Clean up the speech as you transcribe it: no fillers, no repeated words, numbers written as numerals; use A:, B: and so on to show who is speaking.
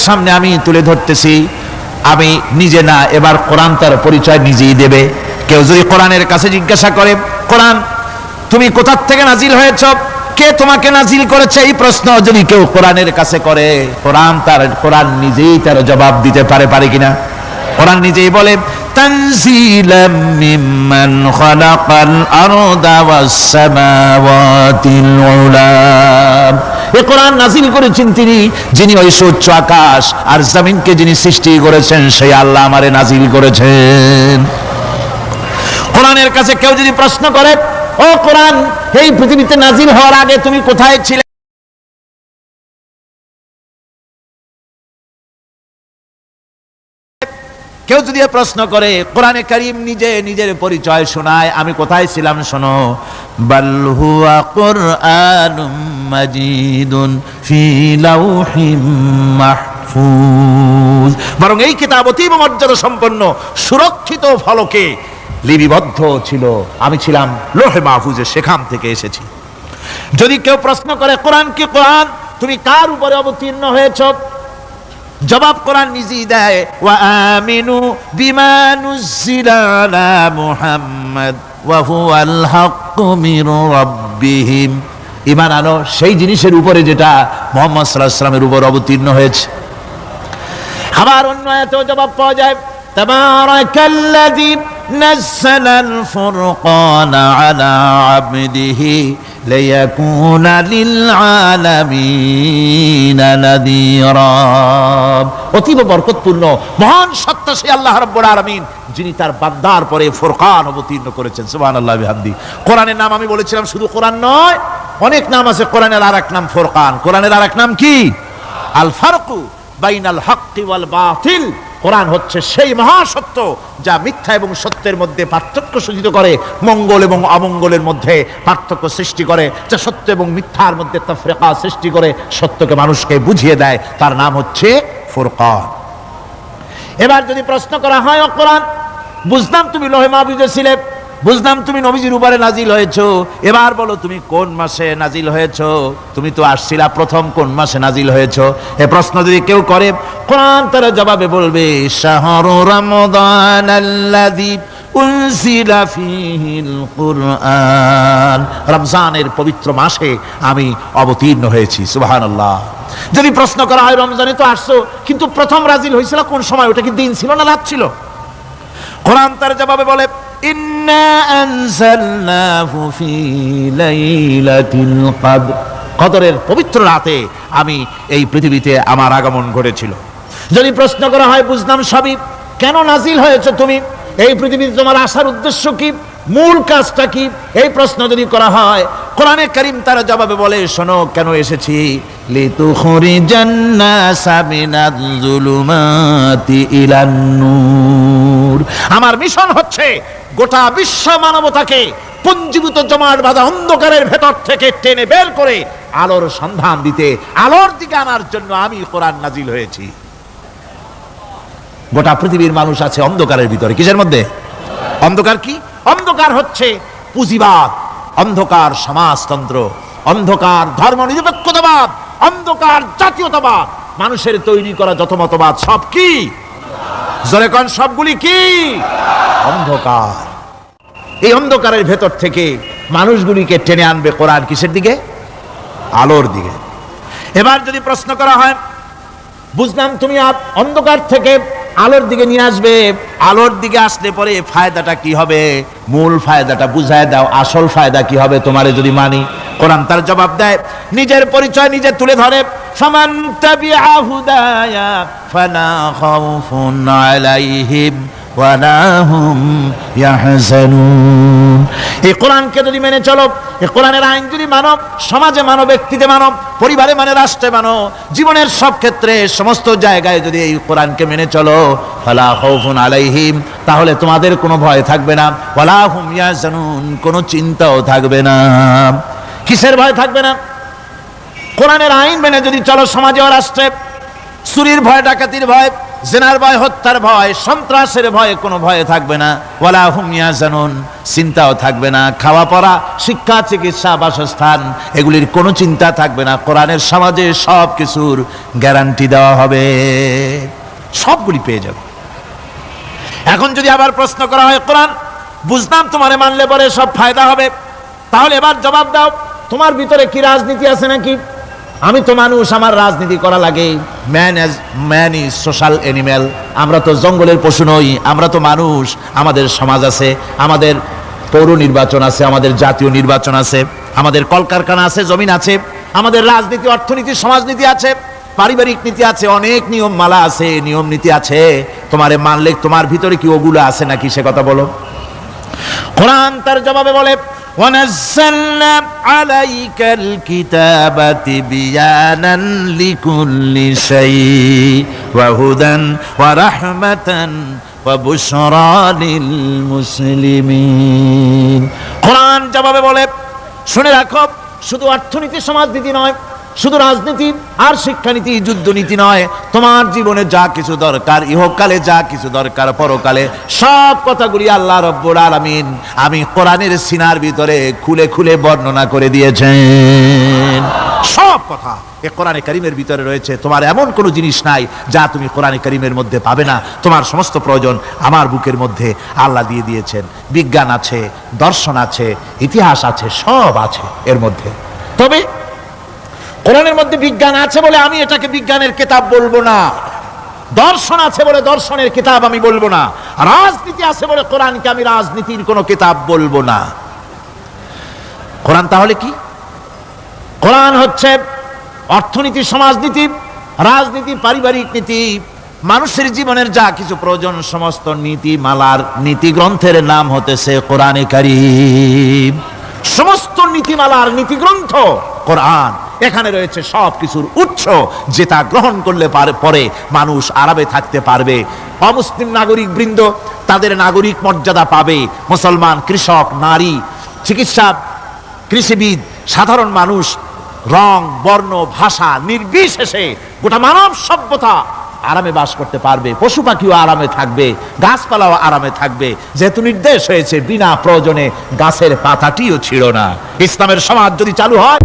A: সামনে আমি তুলে ধরতেছি, আমি নিজে না, এবার কোরআন তার পরিচয় নিজেই দেবে। কেউ যদি কোরআনের কাছে জিজ্ঞাসা করে, কোরআন তুমি কোথা থেকে নাজিল হয়েছ, কে তোমাকে নাজিল করেছে, এই প্রশ্ন যদি কেউ কোরআনের কাছে করে, কোরআন নিজেই তার জবাব দিতে পারে কিনা? কোরআন নিজেই বলে, তানজিলাম মিম্মান খালাকাল আরদা ওয়াস সামাওয়াতিল উলা। এই কোরআন নাজিল করেছেন তিনি, যিনি ওই উচ্চ আকাশ আর জমিনকে যিনি সৃষ্টি করেছেন, সেই আল্লাহ আমারে নাজিল করেছেন। কোরআনের কাছে কেউ যদি প্রশ্ন করে, ও কোরআন, এই পৃথিবীতে নাজিল হওয়ার আগে তুমি কোথায় ছিলে, কেউ যদি প্রশ্ন করে, কোরআনে কারীম নিজে নিজের পরিচয় শোনায়, আমি কোথায় ছিলাম শোনো, বাল হুয়া কুরআনুম মাজিদুন ফি লাউহিম মাহফুজ, বরং এই কিতাব অতীব মর্যাদা সম্পন্ন সুরক্ষিত ফলকে লিপিবদ্ধ ছিল, আমি ছিলাম লৌহে মাহফুজে, সেখান থেকে এসেছি। যদি কেউ প্রশ্ন করে, কোরআন কি, কোরআন তুমি কার উপরে অবতীর্ণ হয়েছ, জবাব কোরআন নিজেই দেয়, ওয়া আমিনু বিমা নুজিলা আলা মুহাম্মাদ ওয়া হুয়াল হাক্কু মির রাব্বিহিম, ঈমান আনো সেই জিনিসের উপরে যেটা মুহাম্মদ সাল্লাল্লাহু আলাইহি ওয়াসাল্লামের উপর অবতীর্ণ হয়েছে। আবার অন্য আয়াতেও জবাব পাওয়া যায়, তাবারাকাল্লাযী নাযালাল ফুরকানা আলা আবদিহি লিয়াকুনা লিল আলামিনা নাযীরা। অতীব বরকতপূর্ণ মহান সত্তা সেই আল্লাহ রাব্বুল আলামিন, যিনি তার বান্দার পরে ফুরকান অবতীর্ণ করেছেন। সুবহানাল্লাহি বিহামদি। কোরআনের নাম আমি বলেছিলাম শুধু কোরআন নয়, অনেক নাম আছে। কোরআনের আরেক নাম ফুরকান। কোরআনের আরেক নাম কি? আল ফারকু বাইনাল হাক্কি ওয়াল বাতিল। কোরআন হচ্ছে সেই মহাসত্য যা মিথ্যা এবং সত্যের মধ্যে পার্থক্য সূচিত করে, মঙ্গল এবং অমঙ্গলের মধ্যে পার্থক্য সৃষ্টি করে, যা সত্য এবং মিথ্যার মধ্যে তাফরিকা সৃষ্টি করে, সত্যকে মানুষকে বুঝিয়ে দেয়, তার নাম হচ্ছে ফুরকান। এবার যদি প্রশ্ন করা হয়, ও কোরআন, বুঝলাম তুমি লৌহে মাহফুজে ছিলে, বুঝলাম তুমি নবীজির উপরে নাজিল হয়েছো, এবার বলো তুমি কোন মাসে নাজিল হয়েছো, তুমি তো আসছিলা প্রথম কোন মাসে নাজিল হয়েছো, এই প্রশ্ন যদি কেউ করে, কোরআন তার জবাবে বলবে, শাহরু রমাদানাল্লাযী উনজিলা ফীহিল কুরআন, রমজানের পবিত্র মাসে আমি অবতীর্ণ হয়েছি। সুবহানাল্লাহ। যদি প্রশ্ন করা হয়, রমজানে তো আসছো, কিন্তু প্রথম নাজিল হয়েছিল কোন সময়, ওটা কি দিন ছিল না রাত ছিল? কোরআন তার জবাবে বলে, ইন্না আনজালনাহু ফি লাইলাতিল কদর, কদরের পবিত্র রাতে আমি এই পৃথিবীতে আমার আগমন ঘটেছিল। যদি প্রশ্ন করা হয়, বুঝলাম সবই, কেন নাজিল হয়েছে তুমি, এই পৃথিবীতে তোমার আসার উদ্দেশ্য কি, মূল কাজটা কি, এই প্রশ্ন যদি করা হয়, কোরআনে কারীম তার জবাবে বলে, শোনো কেন এসেছি, লিতুখরিজান নাসা মিনাজ যুলুমাতি ইলান নূর। আমার মিশন হচ্ছে গোটা বিশ্ব মানবতাকে পুঞ্জীভূত জমাট বাঁধা অন্ধকারের ভেতর থেকে টেনে বের করে আলোর সন্ধান দিতে, আলোর দিকে আনার জন্য আমি কোরআন নাজিল হয়েছি। গোটা পৃথিবীর মানুষ আছে অন্ধকারের ভিতরে। কিসের মধ্যে? অন্ধকার। কি অন্ধকার? হচ্ছে পুঁজিবাদ, অন্ধকার সমাজতন্ত্র, অন্ধকার ধর্ম নিরপেক্ষতাবাদ, অন্ধকার জাতীয়তাবাদ, মানুষের তৈরি করা যত মতবাদ সব কি, জোরে কোন, সবগুলি কি? অন্ধকার। এই অন্ধকারের ভেতর থেকে মানুষগুলিকে টেনে আনবে কোরআন কিসের দিকে? আলোর দিকে। এবার যদি প্রশ্ন করা হয়, বুঝলাম তুমি অন্ধকার থেকে আলোর দিকে নিয়ে আসবে, আলোর দিকে আসলে পরে ফায়দাটা কি হবে, মূল ফায়দাটা বুঝায় দাও, আসল ফায়দা কি হবে তোমারে যদি মানি। কোরআন তার জবাব দেয়, নিজের পরিচয় নিজে তুলে ধরে, ফামান তাবিআ হুদায়া ফালা খাউফুন আলাইহিম ওয়ালা হুম ইয়াহজানুন। এই কোরআনকে যদি মেনে চলো, এই কোরআনের আইন যদি মানো, সমাজে মানো, ব্যক্তিতে মানো, পরিবারে মানে, রাষ্ট্রে মানো, জীবনের সব ক্ষেত্রে সমস্ত জায়গায় যদি এই কোরআনকে মেনে চলো, ফালা খাউফুন আলাইহিম, তাহলে তোমাদের কোনো ভয় থাকবে না, ওয়ালা হুম ইয়াহজানুন, কোনো চিন্তাও থাকবে না। কিসের ভয় থাকবে না? কোরআনের আইন মেনে যদি চলো সমাজে ও রাষ্ট্রে, চুরির ভয়, ডাকাতির ভয়, জিনার ভয়, হত্যার ভয়, সন্ত্রাসের ভয় কোনো ভয় থাকবে না। ওয়ালা হুম ইয়াহজানুন, চিন্তাও থাকবে না। খাওয়া পড়া, শিক্ষা, চিকিৎসা, বাসস্থান, এগুলির কোনো চিন্তা থাকবে না। কোরআনের সমাজে সব কিছুর গ্যারান্টি দেওয়া হবে, সবগুলি পেয়ে যাবে। এখন যদি আবার প্রশ্ন করা হয়, কোরআন বুঝতাম তোমারে মানলে পরে সব ফায়দা হবে, তাহলে এবার জবাব দাও, তোমার ভিতরে কি রাজনীতি আছে নাকি? আমি তো মানুষ, আমার রাজনীতি করা লাগে। Man is social animal. আমরা তো জঙ্গলের পশু নই, আমরা তো মানুষ। আমাদের সমাজ আছে, আমাদের পৌর নির্বাচন আছে, আমাদের জাতীয় নির্বাচন আছে, আমাদের কলকারখানা আছে, জমিন আছে, আমাদের রাজনীতি, অর্থনীতি, সমাজনীতি আছে, পারিবারিক নীতি আছে, অনেক নিয়ম মালা আছে, নিয়ম নীতি আছে। তোমারে মানলে তোমার ভিতরে কি ওগুলো আছে নাকি, সে কথা বলো। কোরআন তার জবাবে বলে, وَنَزَّلْنَا عَلَيْكَ الْكِتَابَ تِبْيَانًا لِكُلِّ شَيْءٍ وَهُدًى وَرَحْمَةً وَبُشْرَى لِلْمُسْلِمِينَ। কোরআন জবাবে বলে, শুনে রাখো, শুধু অর্থনীতি, সমাজনীতি নয়, শুধু রাজনীতি আর শিক্ষানীতি, যুদ্ধনীতি নয়, তোমার জীবনে যা কিছু দরকার, ইহকালে যা কিছু দরকার, পরকালে, সব কথাগুলি আল্লাহ রব্বুল আলামিন আমি কোরআনের সিনার ভিতরে খুলে খুলে বর্ণনা করে দিয়েছেন। সব কথা এ কোরআনে কারীমের ভিতরে রয়েছে। তোমার এমন কোনো জিনিস নাই যা তুমি কোরআনে কারীমের মধ্যে পাবে না। তোমার সমস্ত প্রয়োজন আমার বুকের মধ্যে আল্লাহ দিয়ে দিয়েছেন। বিজ্ঞান আছে, দর্শন আছে, ইতিহাস আছে, সব আছে এর মধ্যে। তবে কোরআনের মধ্যে বিজ্ঞান আছে বলে আমি এটাকে বিজ্ঞানের কিতাব বলবো না, দর্শন আছে বলে দর্শনের কিতাব আমি বলবো না, রাজনীতি আছে বলে কোরআনকে আমি রাজনীতির কোনো কিতাব বলবো না। কোরআন তাহলে কি? কোরআন হচ্ছে অর্থনীতি, সমাজনীতি, রাজনীতি, পারিবারিক নীতি, মানুষের জীবনের যা কিছু প্রয়োজন, সমস্ত নীতি মালার নীতি গ্রন্থের নাম হতেছে কোরআনে কারীম। সমস্ত নীতিমালার নীতি গ্রন্থ কোরআন। এখানে রয়েছে সব কিছুর উৎস, যেটা গ্রহণ করলে পরে মানুষ আরামে থাকতে পারবে। অমুসলিম নাগরিক বৃন্দ তাদের নাগরিক মর্যাদা পাবে। মুসলমান, কৃষক, নারী, চিকিৎসা, কৃষিবিদ, সাধারণ মানুষ, রং, বর্ণ, ভাষা নির্বিশেষে গোটা মানব সভ্যতা আরামে বাস করতে পারবে। পশু পাখিও আরামে থাকবে, গাছপালাও আরামে থাকবে, যেহেতু নির্দেশ হয়েছে বিনা প্রয়োজনে গাছের পাতাটিও ছিঁড়ো না। ইসলামের সমাজ যদি চালু হয়